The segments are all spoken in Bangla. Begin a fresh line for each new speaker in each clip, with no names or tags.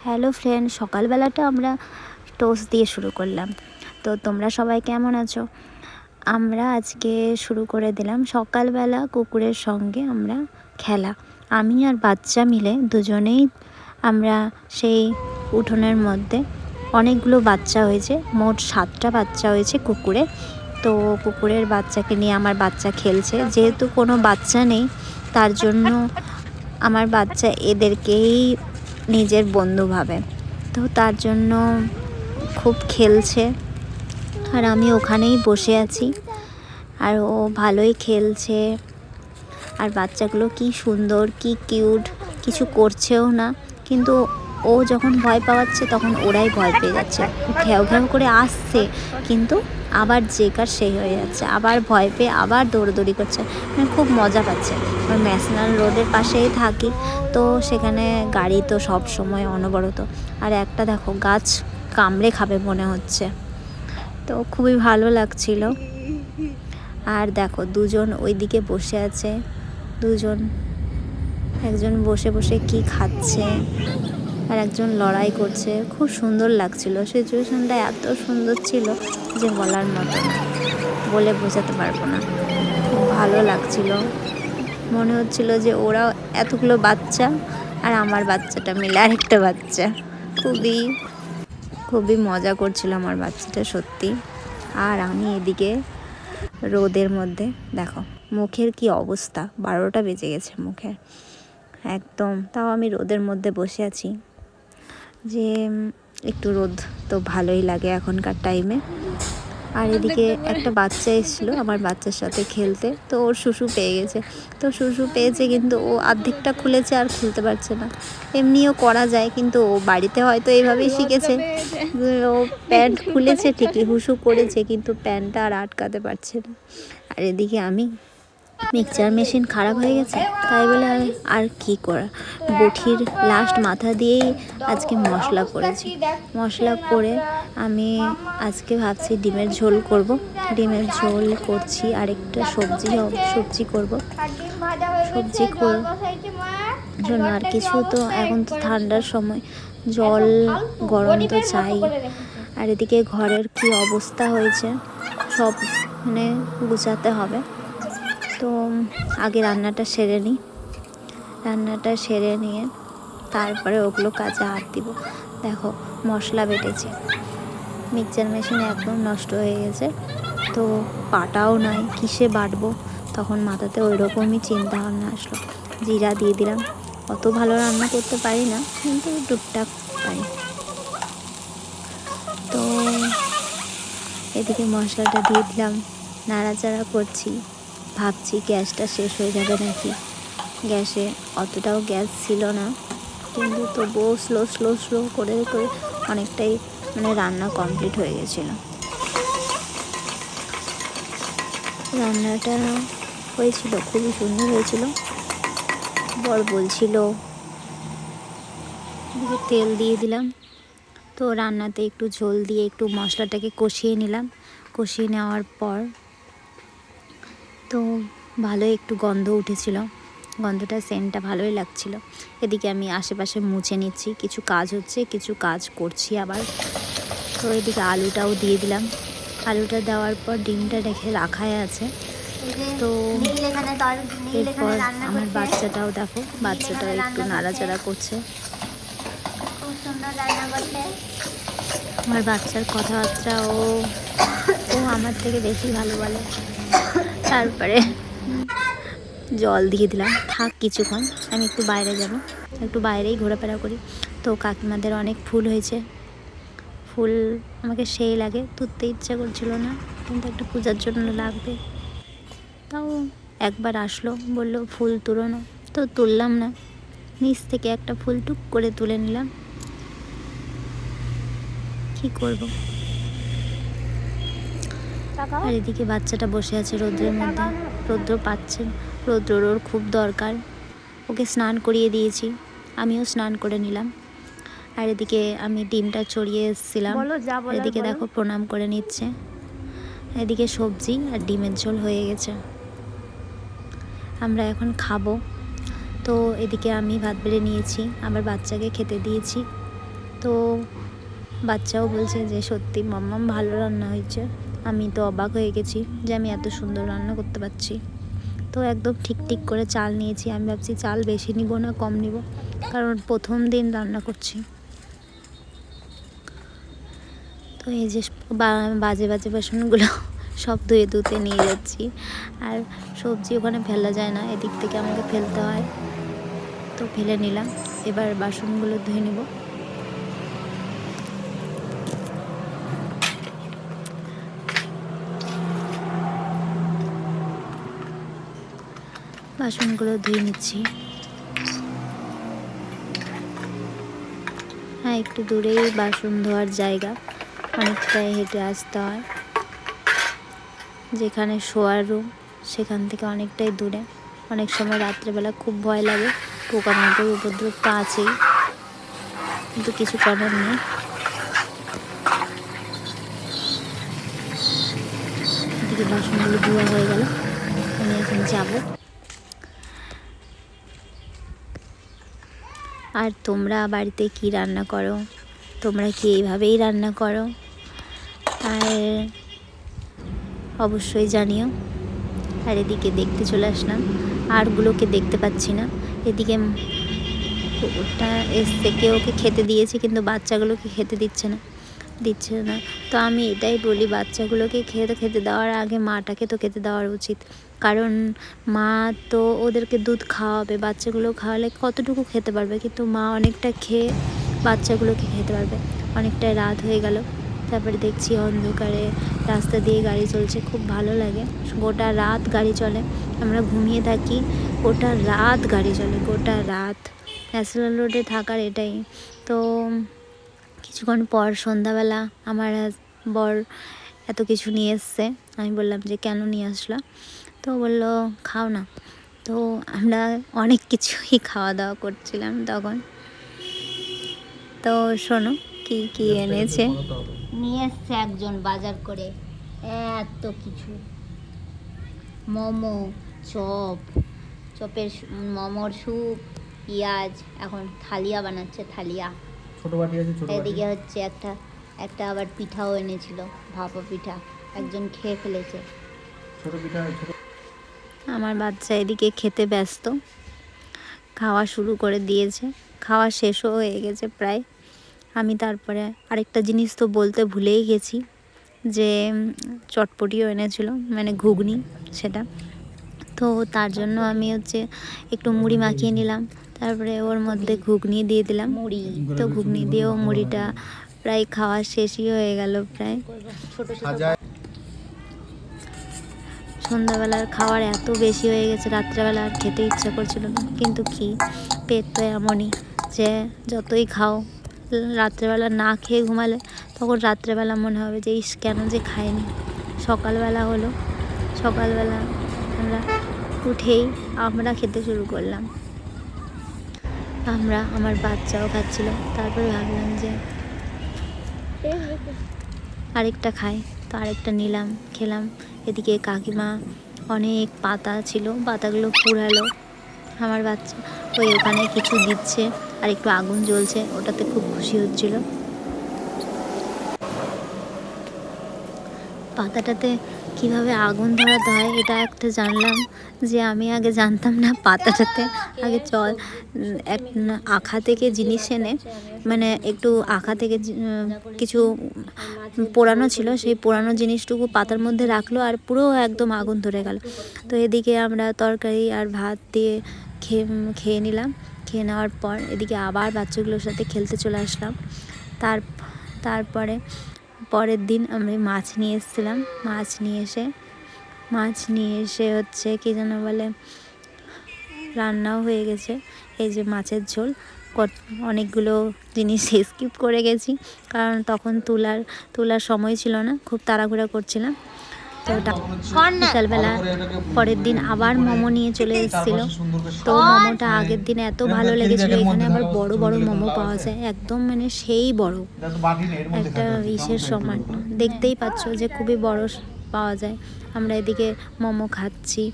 হ্যালো ফ্রেন্ড, সকালবেলাটা আমরা টোস্ট দিয়ে শুরু করলাম। তো তোমরা সবাই কেমন আছো? আমরা আজকে শুরু করে দিলাম সকালবেলা কুকুরের সঙ্গে আমরা খেলা। আমি আর বাচ্চা মিলে দুজনেই আমরা সেই উঠোনের মধ্যে অনেকগুলো বাচ্চা হয়েছে, মোট 7টা বাচ্চা হয়েছে কুকুরে। তো কুকুরের বাচ্চাকে নিয়ে আমার বাচ্চা খেলছে, যেহেতু কোনো বাচ্চা নেই তার জন্য আমার বাচ্চা এদেরকেই নিজের বন্ধু ভাবে। তো তার জন্য খুব খেলছে আর আমি ওখানেই বসে আছি, আর ও ভালোই খেলছে। আর বাচ্চাগুলো কি সুন্দর, কি কিউট, কিছু করছেও না, কিন্তু ও যখন ভয় পাওয়াচ্ছে তখন ওরাই ভয় পেয়ে যাচ্ছে। ঘ্যাও ঘ্যাও করে আসছে, কিন্তু আবার যে কার সেই হয়ে যাচ্ছে, আবার ভয় পেয়ে আবার দৌড়দৌড়ি করছে, মানে খুব মজা পাচ্ছে। আমি ন্যাশনাল রোডের পাশেই থাকি, তো সেখানে গাড়ি তো সব সময় অনবরত। আর একটা দেখো গাছ কামড়ে খাবে মনে হচ্ছে, তো খুবই ভালো লাগছিল। আর দেখো দুজন ওইদিকে বসে আছে, একজন বসে বসে কি খাচ্ছে আর একজন লড়াই করছে। খুব সুন্দর লাগছিল, সিচুয়েশনটা এত সুন্দর ছিল যে বলার মতো না, বলে বোঝাতে পারবো না। খুব ভালো লাগছিল, মনে হচ্ছিল যে ওরা এতগুলো বাচ্চা আর আমার বাচ্চাটা মিলে আরেকটা বাচ্চা। খুবই মজা করছিল আমার বাচ্চাটা সত্যি। আর আমি এদিকে রোদের মধ্যে দেখো মুখের কি অবস্থা, 12টা বেজে গেছে মুখের একদম। তাও আমি রোদের মধ্যে বসে আছি, যে একটু রোদ তো ভালোই লাগে এখনকার টাইমে। আর এদিকে একটা বাচ্চা এসেছিলো আমার বাচ্চার সাথে খেলতে, তো ওর শুশু পেয়ে গেছে। তো শুশু পেয়েছে, কিন্তু ও অর্ধেকটা খুলেছে আর খুলতে পারছে না। এমনিও করা যায়, কিন্তু ও বাড়িতে হয়তো এইভাবেই শিখেছে। ও প্যান্ট খুলেছে ঠিকই, হুসু করেছে, কিন্তু প্যান্টটা আর আটকাতে পারছে না। আর এদিকে আমি মিক্সচার মেশিন খারাপ হয়ে গেছে, তাই বলে আর কি করা, বটির লাস্ট মাথা দিয়েই আজকে মশলা করেছি। মশলা করে আমি আজকে ভাবছি ডিমের ঝোল করব। ডিমের ঝোল করছি, আরেকটা সবজি করব। সবজি জন্য আর কিছু, তো এখন তো ঠান্ডার সময় জল গরম তো চাই। আর এদিকে ঘরের কি অবস্থা হয়েছে সব মানে গুছাতে হবে। তো আগে রান্নাটা সেরে নিয়ে তারপরে ওগুলো কাজে হাত দিব। দেখো মশলা বেটেছি, মিক্সচার মেশিন একদম নষ্ট হয়ে গেছে, তো পাটাও নাই, কিসে বাটবো। তখন মাথাতে ওই রকমই চিন্তা ভাবনা আসলো। জিরা দিয়ে দিলাম, অত ভালো রান্না করতে পারি না, কিন্তু টুকটাক পারি। তো এদিকে মশলাটা দিয়ে দিলাম, নাড়াচাড়া করছি, ভাবছি গ্যাসটা শেষ হয়ে যাবে নাকি। গ্যাসে অতটাও গ্যাস ছিল না, কিন্তু তবুও স্লো করে অনেকটাই মানে রান্না কমপ্লিট হয়ে গেছিলো। রান্নাটা হয়েছিল, খুবই সুন্দর হয়েছিল। বর বলছিল, তেল দিয়ে দিলাম। তো রান্নাতে একটু ঝোল দিয়ে একটু মশলাটাকে কষিয়ে নিলাম। কষিয়ে নেওয়ার পর তো ভালো একটু গন্ধ উঠেছিল, গন্ধটা সেন্টটা ভালোই লাগছিল। এদিকে আমি আশেপাশে মুছে নিচ্ছি, কিছু কাজ হচ্ছে, কিছু কাজ করছি আবার। তো এদিকে আলুটাও দিয়ে দিলাম। আলুটা দেওয়ার পর ডিমটা রেখে রাখাই আছে। তো এরপর আমার বাচ্চাটাও দেখো, বাচ্চাটাও একটু নাড়াচাড়া করছে। আমার বাচ্চার কথাবার্তা ও আমার থেকে বেশি ভালো বলে। তারপরে জল দিয়ে দিলাম, থাক কিছুক্ষণ, আমি একটু বাইরে যাব, একটু বাইরেই ঘোরাফেরা করি। তো কাকিমাদের অনেক ফুল হয়েছে, ফুল আমাকে সেই লাগে, তুলতে ইচ্ছা করছিল না, কিন্তু একটা পূজার জন্য লাগবে। তাও একবার আসলো, বলল ফুল তুলো না, তো তুললাম না, নিচ থেকে একটা ফুল টুক করে তুলে নিলাম। কি করব। আর এদিকে বাচ্চাটা বসে আছে রৌদ্রের মধ্যে, রৌদ্র পাচ্ছে, রৌদ্রর ওর খুব দরকার। ওকে স্নান করিয়ে দিয়েছি, আমিও স্নান করে নিলাম। আর এদিকে আমি ডিমটা চড়িয়ে এসেছিলাম, এদিকে দেখো প্রণাম করে নিচ্ছে। এদিকে সবজি আর ডিমের ঝোল হয়ে গেছে, আমরা এখন খাবো। তো এদিকে আমি ভাত বেড়ে নিয়েছি, আমার বাচ্চাকে খেতে দিয়েছি। তো বাচ্চাও বলছে যে সত্যি মাম্মাম ভালো রান্না হয়েছে। আমি তো অবাক হয়ে গেছি যে আমি এত সুন্দর রান্না করতে পারছি। তো একদম ঠিক করে চাল নিয়েছি। আমি ভাবছি চাল বেশি নিব না কম নিব, কারণ প্রথম দিন রান্না করছি। তো এই যে বাজে বাসনগুলো সব ধুতে নিয়ে যাচ্ছি। আর সবজি ওখানে ফেলা যায় না, এদিক থেকে আমাকে ফেলতে হয়, তো ফেলে নিলাম। এবার বাসনগুলো ধুয়ে নেব। বাসনগুলো ধুয়ে নিচ্ছি। হ্যাঁ, একটু দূরেই বাসন ধোয়ার জায়গা, অনেকটাই হেঁটে আসতে হয়। যেখানে শোয়ার রুম সেখান থেকে অনেকটাই দূরে। অনেক সময় রাত্রেবেলা খুব ভয় লাগে, পোকামাকড় উপদ্রব তো আছেই, কিন্তু কিছু করার নেই। এদিকে বাসনগুলো ধোয়া হয়ে গেল, আমি এখন যাব। আর তোমরা বাড়িতে কি রান্না করো? তোমরা কি এইভাবেই রান্না করো? আর অবশ্যই জানিও। আর এদিকে দেখতে চলে আসলাম, আরগুলোকে দেখতে পাচ্ছি না। এদিকে ওটা এসছে, কেউ ওকে খেতে দিয়েছে, কিন্তু বাচ্চাগুলোকে খেতে দিচ্ছে না। তো আমি এটাই বলি, বাচ্চাগুলোকে খেতে দেওয়ার আগে মাটাকে তো খেতে দেওয়ার উচিত, কারণ মা তো ওদেরকে দুধ খাওয়াবে, বাচ্চাগুলো খাওয়ালে কতটুকু খেতে পারবে, কিন্তু মা অনেকটা খেয়ে বাচ্চাগুলোকে খেতে পারবে। অনেকটা রাত হয়ে গেল, তারপরে দেখছি অন্ধকারে রাস্তা দিয়ে গাড়ি চলছে, খুব ভালো লাগে। গোটা রাত গাড়ি চলে, আমরা ঘুমিয়ে থাকি, গোটা রাত গাড়ি চলে, গোটা রাত। ন্যাশনাল রোডে থাকার এটাই তো। কিছুক্ষণ পর সন্ধ্যাবেলা আমার বর এত কিছু নিয়ে এসছে। আমি বললাম যে কেন নিয়ে আসলা? তো বললো খাও না। তো আমরা অনেক কিছুই খাওয়া দাওয়া করছিলাম তখন। তো শোনো কি এনেছে। নিয়ে এসছে একজন বাজার করে এত কিছু, মোমো, চপের মোমোর স্যুপ, পেঁয়াজ, এখন থালিয়া বানাচ্ছে, থালিয়া। ছোট বাটি আছে, এদিকে হচ্ছে একটা আবার পিঠাও এনেছিল, ভাপা পিঠা, একজন খেয়ে ফেলেছে। ছোট পিঠা। আমার বাচ্চা এদিকে খেতে ব্যস্ত, খাওয়া শুরু করে দিয়েছে, খাওয়া শেষও হয়ে গেছে প্রায়। আমি তারপরে আরেকটা জিনিস তো বলতে ভুলেই গেছি, যে চটপটিও এনেছিল, মানে ঘুগনি, সেটা। তো তার জন্য আমি একটু মুড়ি মাখিয়ে নিলাম, তারপরে ওর মধ্যে ঘুগনি দিয়ে দিলাম। তো ঘুগনি দিয়েও মুড়িটা প্রায় খাওয়া শেষই হয়ে গেল প্রায়। সন্ধ্যাবেলার খাওয়ার এত বেশি হয়ে গেছে, রাত্রেবেলা আর খেতে ইচ্ছা করছিল না, কিন্তু কি, পেট তো এমনই যে যতই খাও, রাত্রেবেলা না খেয়ে ঘুমালে তখন রাত্রেবেলা মনে হবে যে ইস কেন যে খাইনি। সকালবেলা আমরা উঠেই আমরা খেতে শুরু করলাম। আমার বাচ্চাও খাচ্ছিল, তারপরে ভাবলাম যে আরেকটা খাই, তো আরেকটা নিলাম, খেলাম। এদিকে কাকিমা অনেক পাতা ছিল, পাতাগুলো কুড়ালো। আমার বাচ্চা ওখানে কিছু দিচ্ছে, আর একটু আগুন জ্বলছে, ওটাতে খুব খুশি হচ্ছিল। পাতাটাতে কিভাবে আগুন ধরাতে হয় এটা একটা জানলাম, যে আমি আগে জানতাম না। পাতাটাতে আগে আখা থেকে জিনিস এনে, মানে একটু আখা থেকে কিছু পোড়ানো ছিল, সেই পোড়ানো জিনিসটুকু পাতার মধ্যে রাখলো, আর পুরো একদম আগুন ধরে গেল। তো এদিকে আমরা তরকারি আর ভাত দিয়ে খেয়ে নিলাম। খেয়ে নেওয়ার পর এদিকে আবার বাচ্চাগুলোর সাথে খেলতে চলে আসলাম। তারপরে পরের দিন আমি মাছ নিয়ে এসেছিলাম। মাছ নিয়ে এসে কি যেন বলে, রান্নাও হয়ে গেছে। এই যে মাছের ঝোল, অনেকগুলো জিনিস স্কিপ করে গেছি, কারণ তখন তোলার সময় ছিল না, খুব তাড়াহুড়া করছিলাম। তো বিকালবেলা পরের দিন আবার মোমো নিয়ে চলে এসেছিলো। তো মোমোটা আগের দিন এত ভালো লেগেছিলো। এখানে আবার বড় বড় মোমো পাওয়া যায়, একদম মানে সেই বড়, একটা ইসের সমান। দেখতেই পাচ্ছ যে খুবই বড় পাওয়া যায়। আমরা এদিকে মোমো খাচ্ছি।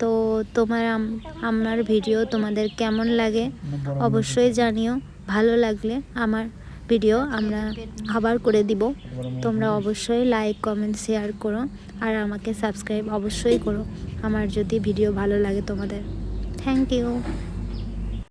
তো আমার ভিডিও তোমাদের কেমন লাগে অবশ্যই জানিও। ভালো লাগলে আমার ভিডিও আমরা আবার করে দিব। তোমরা অবশ্যই লাইক কমেন্ট শেয়ার করো আর আমাকে সাবস্ক্রাইব অবশ্যই করো আমার যদি ভিডিও ভালো লাগে তোমাদের। Thank you.